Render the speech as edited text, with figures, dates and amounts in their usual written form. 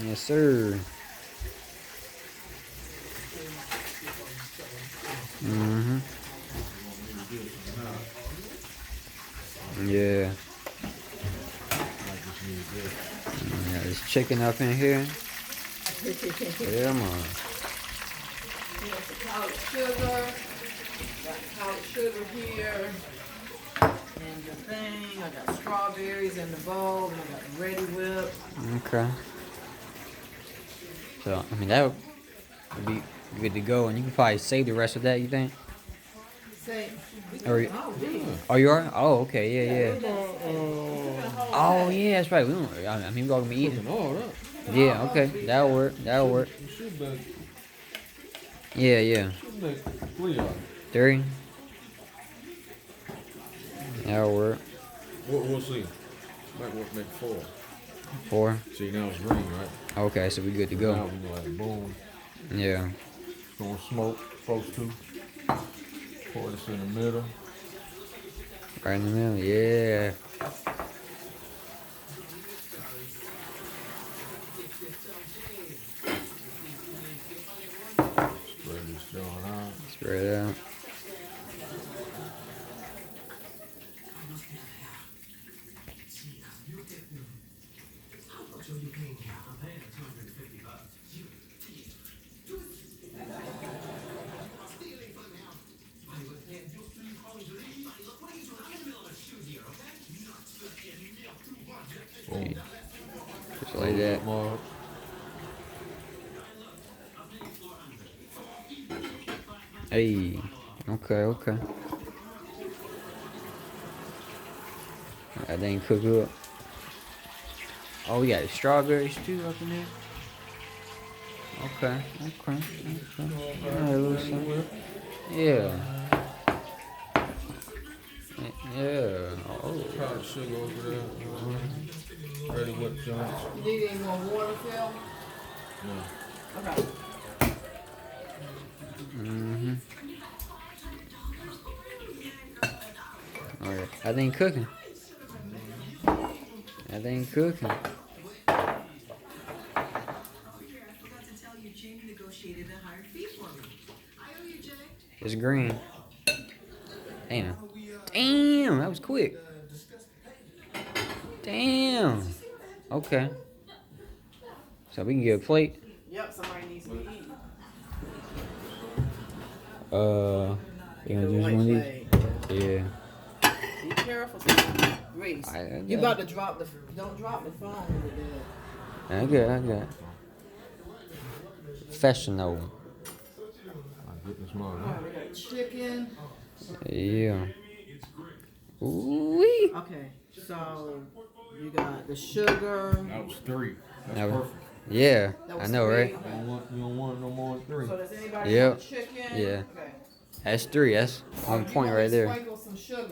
Yes, sir. Mm-hmm. Yeah. Got this chicken up in here. Yeah, man. Powdered sugar. Got powdered sugar here. And the thing, I got strawberries in the bowl, and I got Ready Whip. Okay. So, I mean, that would be good to go. And you can probably save the rest of that, you think? Say, Or, oh, you are? Oh, okay. Yeah, yeah. Oh, yeah, that's right. We don't, I mean, we're going to be eating. Yeah, okay. That'll work. That'll work. Yeah, yeah. 3? That'll work. We'll see. Might work make 4. 4? See, now it's green, right? Okay, so we good to Now go. we go like boom. Yeah. It's gonna smoke close to. Pour this in the middle. Right in the middle, yeah. Spread this joint out. Spread it out. Boom. Just like that. More. Hey. Okay, okay. That didn't cook up. Oh, we got the strawberries too up in there. Okay, okay, okay. Alright, little something. Yeah. Yeah. Oh. Powdered sugar over there. Ready Whip joints. you need any more water, Phil? No. Okay. Mm-hmm. Alright. That ain't cooking. That ain't cooking. It's green. Damn. Damn, that was quick. Damn. Okay. So we can get a plate. Yep, somebody needs to be eating. You gonna do one of these? Yeah. Be careful, Reese. You about to drop the, don't drop the phone with that. I got. Professional. My goodness, mother. Alright, we got chicken. Yeah. Ooh-wee. Okay, so you got the sugar. That was 3. That's That was- perfect. Yeah, That was I know, 3. right? You don't want no more than 3. So does anybody Yep. want chicken? Yeah. Okay. That's 3. That's Oh, 1 you point want me right to there. Sprinkle some sugar.